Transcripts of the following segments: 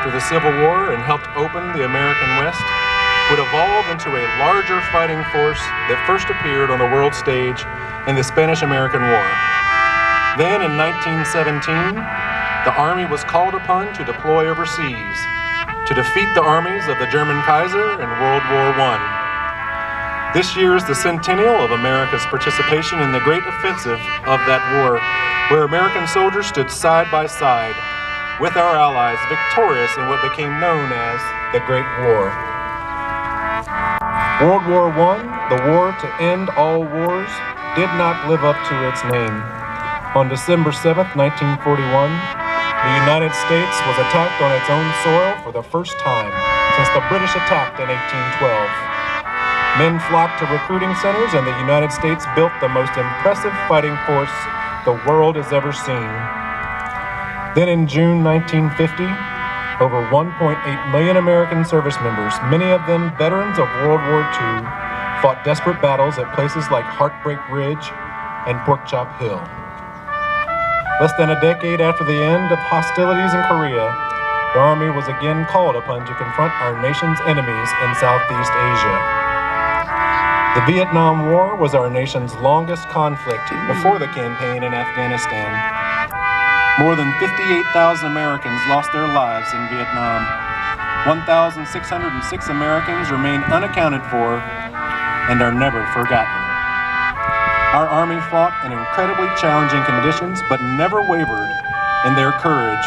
after the Civil War and helped open the American West, would evolve into a larger fighting force that first appeared on the world stage in the Spanish-American War. Then in 1917, the Army was called upon to deploy overseas to defeat the armies of the German Kaiser in World War I. This year is the centennial of America's participation in the great offensive of that war, where American soldiers stood side by side with our allies, victorious in what became known as the Great War. World War I, the war to end all wars, did not live up to its name. On December 7th, 1941, the United States was attacked on its own soil for the first time since the British attacked in 1812. Men flocked to recruiting centers, and the United States built the most impressive fighting force the world has ever seen. Then in June 1950, over 1.8 million American service members, many of them veterans of World War II, fought desperate battles at places like Heartbreak Ridge and Porkchop Hill. Less than a decade after the end of hostilities in Korea, the Army was again called upon to confront our nation's enemies in Southeast Asia. The Vietnam War was our nation's longest conflict before the campaign in Afghanistan. More than 58,000 Americans lost their lives in Vietnam. 1,606 Americans remain unaccounted for and are never forgotten. Our Army fought in incredibly challenging conditions, but never wavered in their courage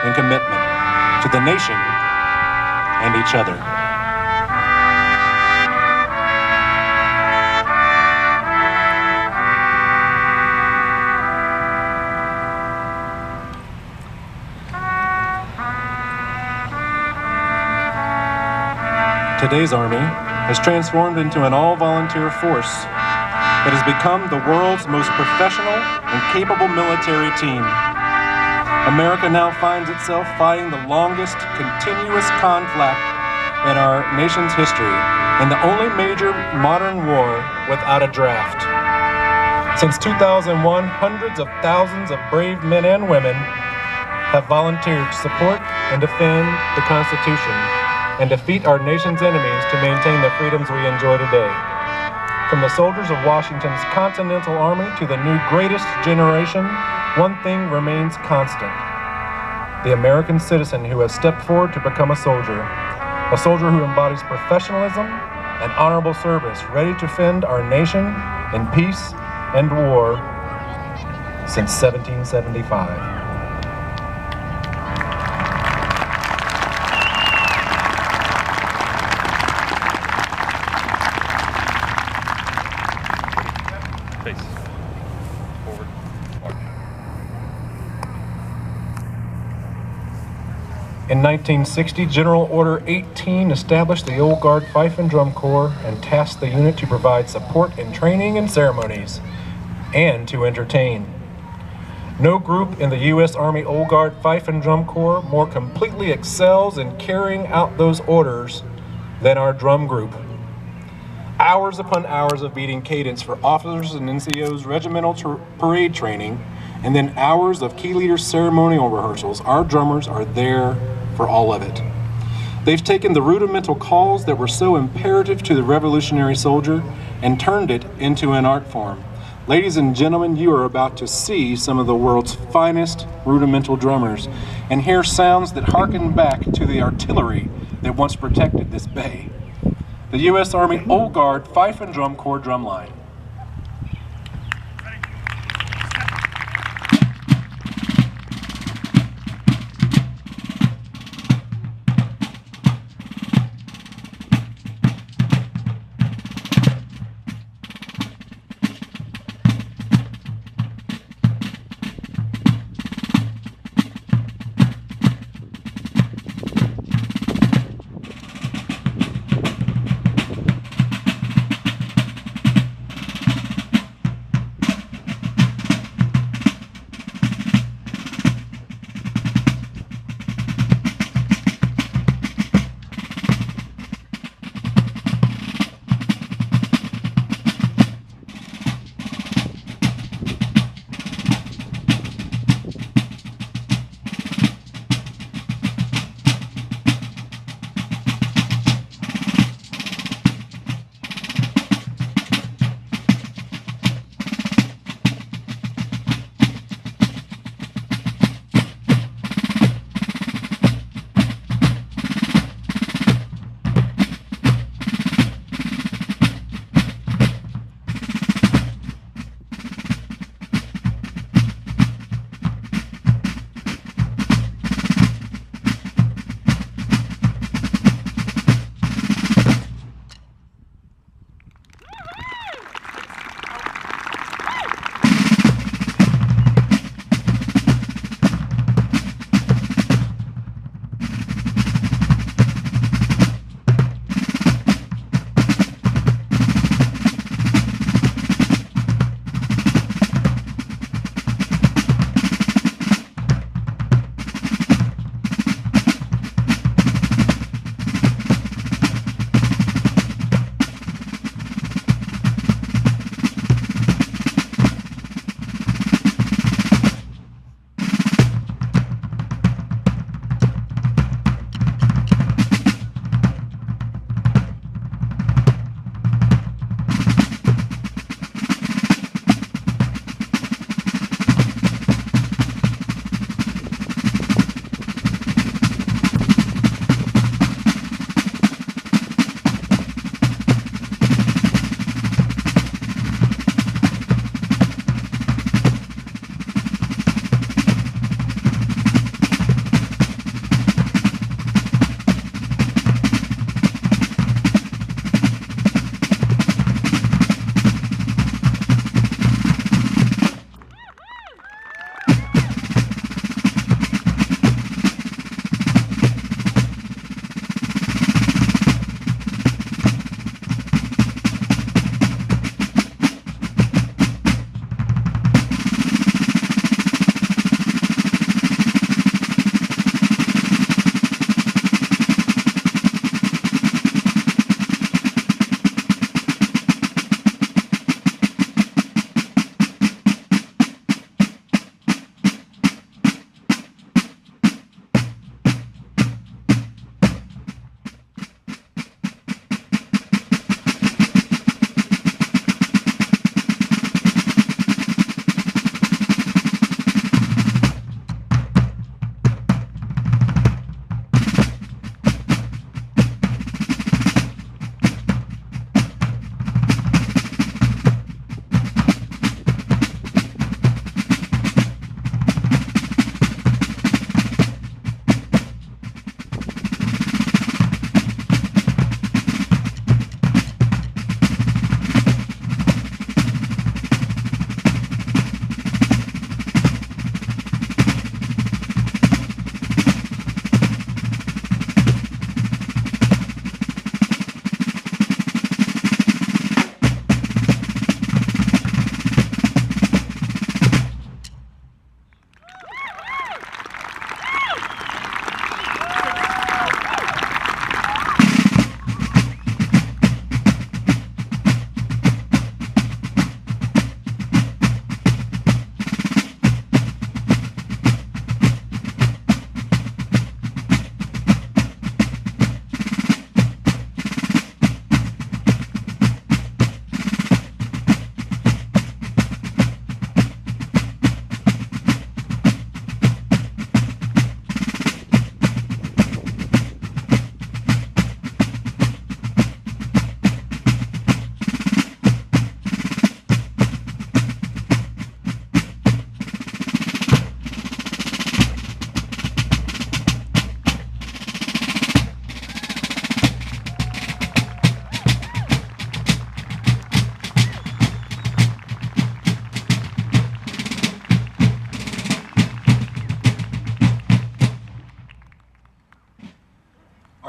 and commitment to the nation and each other. Today's Army has transformed into an all-volunteer force that has become the world's most professional and capable military team. America now finds itself fighting the longest continuous conflict in our nation's history and the only major modern war without a draft. Since 2001, hundreds of thousands of brave men and women have volunteered to support and defend the Constitution and defeat our nation's enemies to maintain the freedoms we enjoy today. From the soldiers of Washington's Continental Army to the new greatest generation, one thing remains constant: the American citizen who has stepped forward to become a soldier who embodies professionalism and honorable service, ready to defend our nation in peace and war since 1775. In 1960, General Order 18 established the Old Guard Fife and Drum Corps and tasked the unit to provide support in training and ceremonies, and to entertain. No group in the U.S. Army Old Guard Fife and Drum Corps more completely excels in carrying out those orders than our drum group. Hours upon hours of beating cadence for officers and NCOs regimental parade training, and then hours of key leaders ceremonial rehearsals. Our drummers are there for all of it. They've taken the rudimental calls that were so imperative to the revolutionary soldier and turned it into an art form. Ladies and gentlemen, you are about to see some of the world's finest rudimental drummers and hear sounds that harken back to the artillery that once protected this bay. The U.S. Army Old Guard Fife and Drum Corps drumline.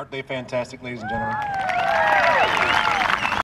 Aren't they fantastic, ladies and gentlemen?